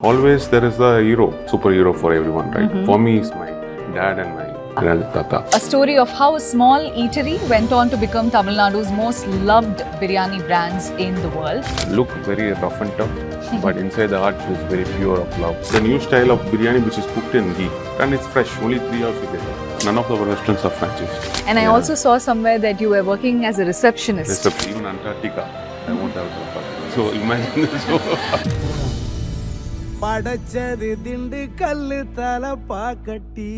Always there is the hero, superhero for everyone, right? For me, it's my dad and my grandtata. A story of how a small eatery went on to become Tamil Nadu's most loved biryani brands in the world. Look very rough and tough, but inside the heart is very pure of love. The new style of biryani which is cooked in ghee and it's fresh, only 3 hours you get it. None of our restaurants are franchised. And I also saw somewhere that you were working as a receptionist. Even Antarctica, I won't have to. So imagine this. படைச்சது Dindigul Thalappakatti.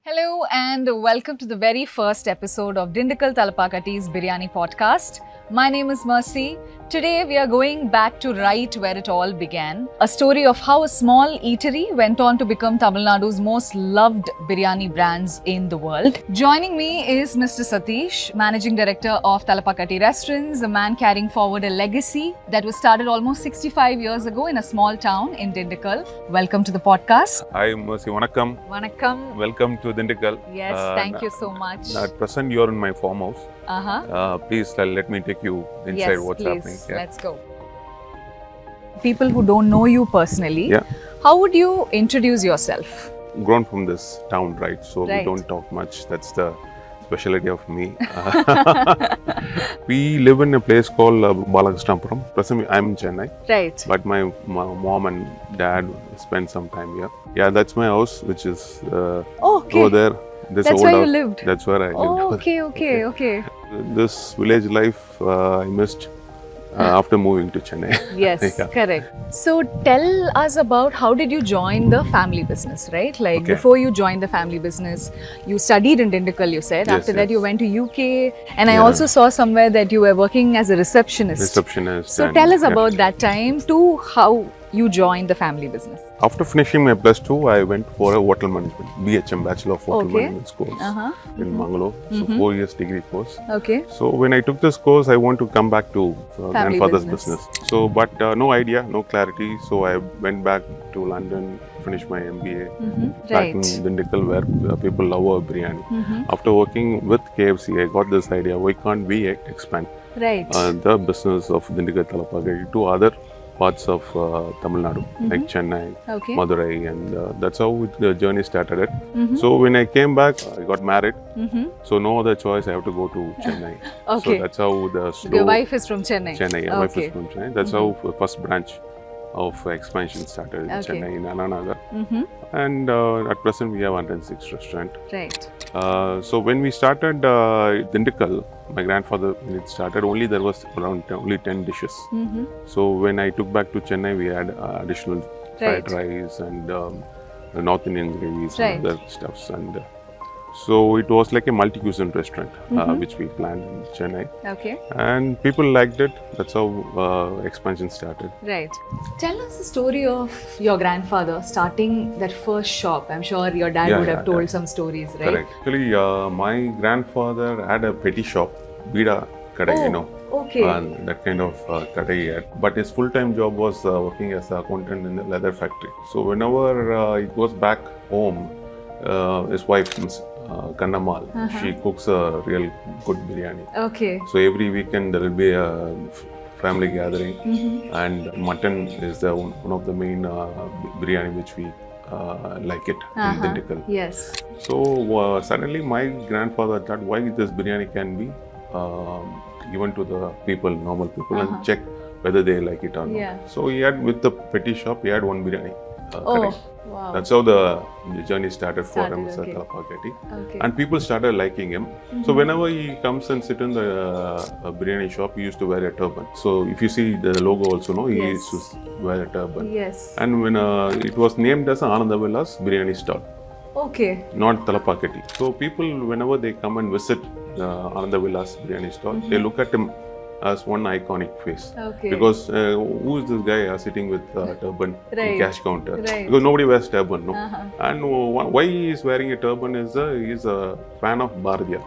Hello and welcome to the very first episode of Dindigul Thalappakatti's Biryani podcast. My name is Mercy. Today we are going back to right where it all began. A story of how a small eatery went on to become Tamil Nadu's most loved biryani brands in the world. Joining me is Mr. Satish, Managing Director of Thalappakatti Restaurants, a man carrying forward a legacy that was started almost 65 years ago in a small town in Dindigul. Welcome to the podcast. Hi Mercy, vanakkam. Vanakkam. Welcome to Dindigul. Yes, thank you so much. At present you are in my farmhouse. Please let me take you inside what's happening. Yeah. Let's go. People who don't know you personally, how would you introduce yourself? Grown from this town, right? So we don't talk much. That's the specialty of me. We live in a place called Balakashnapuram. Presently, I'm in Chennai. Right. But my mom and dad spent some time here. Yeah, that's my house, which is over there. That's where you lived? That's where I lived. Okay. This village life I missed after moving to Chennai. Yes, correct. So tell us about how did you join the family business, right? Like before you joined the family business, you studied in Dindigul, you said. After that you went to UK. And I also saw somewhere that you were working as a receptionist. So tell us about that time to how you joined the family business. After finishing my plus 2, I went for a hotel management, BHM, Bachelor of Hotel Management course in Mangalore. So 4 years degree course. Okay. So when I took this course, I want to come back to grandfather's business. So, but no idea, no clarity. So I went back to London, finished my MBA back in Dindigul where people love our biryani. After working with KFC, I got this idea, why can't we expand the business of Dindigul Thalappakatti to other parts of Tamil Nadu, like Chennai, Madurai, and that's how the journey started. So when I came back, I got married. So no other choice, I have to go to Chennai. So that's how the slow... Your wife is from Chennai? Chennai, my wife is from Chennai. That's how the first branch of expansion started in Chennai, in Ananagar. And at present, we have 106 restaurants. Right. So when we started Dindigul, my grandfather, when it started, there was around only 10 dishes. So when I took back to Chennai, we had additional fried rice and North Indian gravies and other stuffs. And so it was like a multi-cuisine restaurant, which we planned in Chennai. Okay. And people liked it. That's how expansion started. Right. Tell us the story of your grandfather starting that first shop. I'm sure your dad would have told some stories, right? Correct. Actually, my grandfather had a petty shop, Bida Kadai, you know. Okay. And that kind of kadai he had. But his full-time job was working as an accountant in the leather factory. So whenever he goes back home, his wife, Kannamal, she cooks a real good biryani. Okay. So every weekend there will be a family gathering, and mutton is one of the main biryani which we like it in Dindigul. Yes. So suddenly my grandfather thought, why this biryani can be given to the people, normal people, and check whether they like it or not. So he had, with the petty shop, he had one biryani. Wow. That's how the journey started for him, Thalappakatti. And people started liking him. So whenever he comes and sit in the biryani shop, he used to wear a turban. So if you see the logo also, he used to wear a turban. Yes. And when it was named as Ananda Vilas Biryani Stall. Okay. Not Thalappakatti. So people, whenever they come and visit Ananda Vilas Biryani Stall, they look at him as one iconic face. Because who is this guy sitting with turban in cash counter? Because nobody wears turban, no? And why he is wearing a turban is he is a fan of Bharatiyar.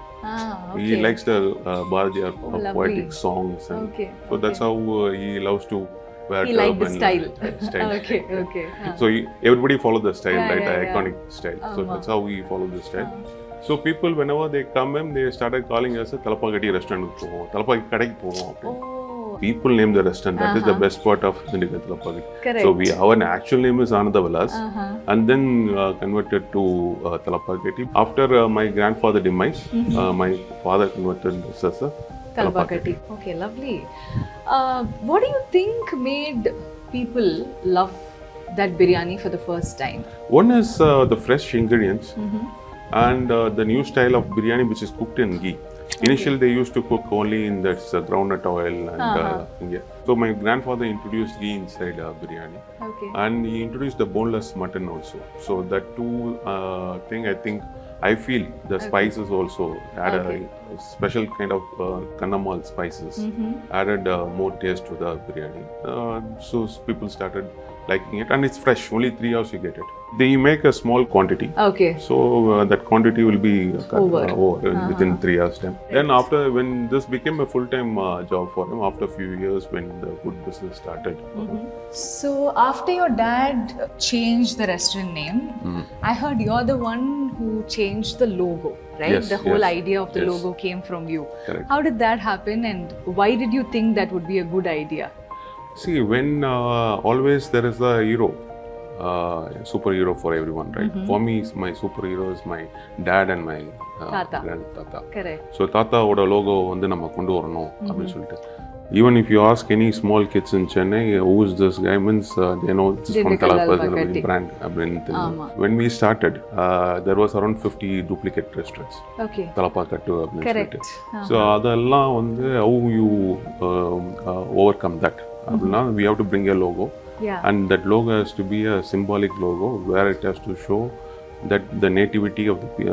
He likes the Bharatiyar poetic songs, and so that's how he loves to wear turban. He liked the style. Okay. So everybody follow the style, right? Iconic style. So that's how we follow the style. So people, whenever they come in, they started calling us a Thalappakatti restaurant. Thalappakatti Kadai. people name the restaurant. That is the best part of Dindigul Thalappakatti. Correct. So our actual name is Anandavilas, and then converted to Thalappakatti. After my grandfather demise, my father converted this as a Thalappakatti. Okay, lovely. What do you think made people love that biryani for the first time? One is the fresh ingredients and the new style of biryani, which is cooked in ghee. Initially, they used to cook only in that groundnut oil and So my grandfather introduced ghee inside biryani, and he introduced the boneless mutton also. So that two thing, I think, I feel the spices also add a special kind of kannamal spices, added more taste to the biryani. So people started liking it, and it's fresh. Only 3 hours you get it. They make a small quantity. Okay. So that quantity will be over within 3 hours time. Then after, when this became a full-time job for him, after a few years when the food business started. So after your dad changed the restaurant name, I heard you're the one who changed the logo, right? Yes, the whole yes, idea of the yes. logo came from you. Correct. How did that happen, and why did you think that would be a good idea? See, when always there is a hero, superhero for everyone, right? For me, my superhero is my dad and my grandtata. Correct. So Tata oda logo வந்து நம்ம கொண்டு வரணும் அப்படின்னு சொல்லிட்டு. Even if you ask any small kids in Chennai, who is this guy, means they know it's from Thalappakatti brand. When we started, there was around 50 duplicate restaurants. Okay. Thalappakattu. Correct. So அதெல்லாம் வந்து how you overcome that. We have to bring a logo. Yeah. And that logo has to be a symbolic logo where it has to show that the nativity of the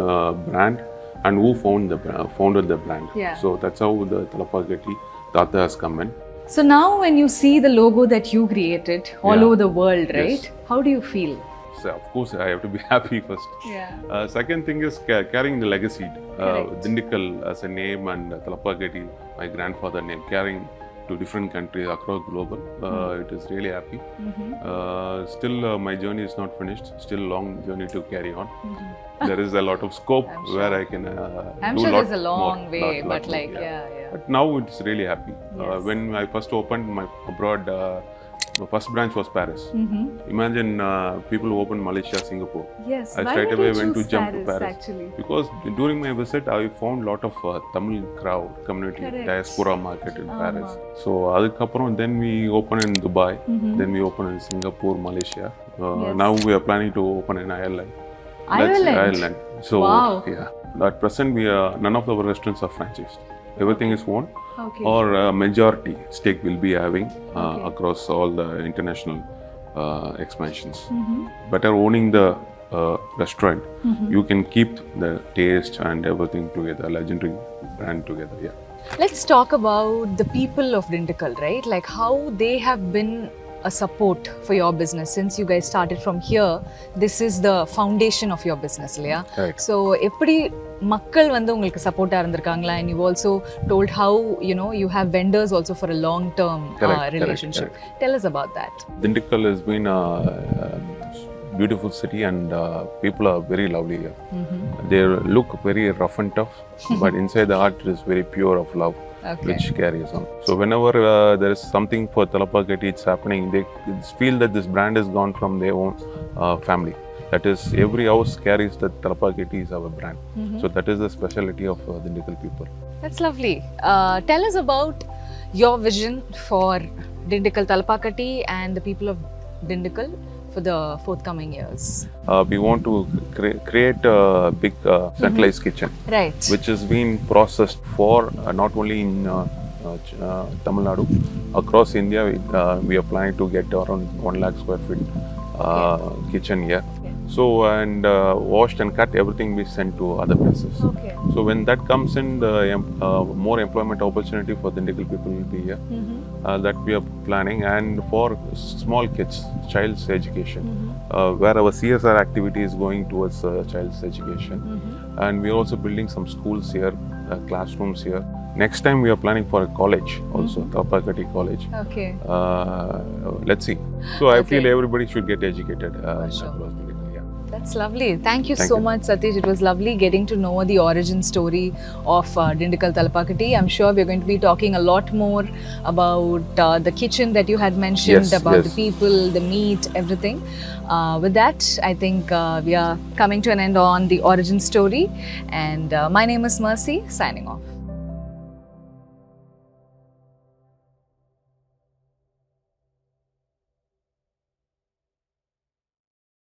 brand and who founded the brand. Yeah. So that's how the Thalappakatti Tata has come in. So now when you see the logo that you created all over the world, right? Yes. How do you feel? So of course I have to be happy first. Yeah. Second thing is carrying the legacy. Dindigul as a name and Thalappakatti, my grandfather name, carrying to different countries across global. It is really happy. Still my journey is not finished. Still long journey to carry on. There is a lot of scope where I can I'm do sure lot there's a long more, way, lot but more, like, yeah. But now it's really happy. Yes. When I first opened my abroad, my first branch was Paris. Imagine people who opened Malaysia, Singapore. Yes. I Why straight did away you went to choose jump to Paris. actually? Because during my visit, I found lot of Tamil crowd community, Correct. diaspora market in Paris. So adukaprom then we open in Dubai, then we open in Singapore, Malaysia. Now we are planning to open in Ireland. Ireland. So yeah, at present none of our restaurants are franchised. Everything is owned. Okay. Or majority stake will be having across all the international expansions. Better owning the restaurant, you can keep the taste and everything together, legendary brand together. Yeah. Let's talk about the people of Dindigul, right? Like how they have been a support for your business since you guys started from here. This is the foundation of your business, இல்லையா? Right. So எப்படி மக்கள் வந்து உங்களுக்கு சப்போர்ட்டா இருந்திருக்காங்களா? And you also told how you have vendors also for a long term relationship. Correct. Tell us about that. Dindigul has been a beautiful city and people are very lovely here. They look very rough and tough, but inside the heart is very pure of love. Okay. Which carries on. So whenever there is something for Thalappakatti, it's happening, they feel that this brand has gone from their own family. That is, every house carries that Thalappakatti is our brand. So that is the specialty of the Dindigul people. That's lovely. Tell us about your vision for Dindigul Thalappakatti and the people of Dindigul for the forthcoming years. We want to create a big centralized kitchen, Right. which has been processed for not only in Tamil Nadu, across India. We are planning to get around 1 lakh square feet kitchen here. So, and washed and cut, everything be sent to other places. Okay. So when that comes in, the more employment opportunity for the Dindigul people will be here. That we are planning, and for small kids, child's education, where our CSR activity is going towards child's education, and we are also building some schools here, classrooms here. Next time we are planning for a college also, Thalappakatti College. Okay. Let's see. So I feel everybody should get educated across Dindigul. Yeah. That's lovely. Thank you Thank so you. much, Satish. It was lovely getting to know the origin story of Dindigul Thalappakatti. I'm sure we're going to be talking a lot more about the kitchen that you had mentioned, Yes, about yes. the people, the meat, everything. With that, I think we are coming to an end on the origin story. And my name is Mercy, signing off.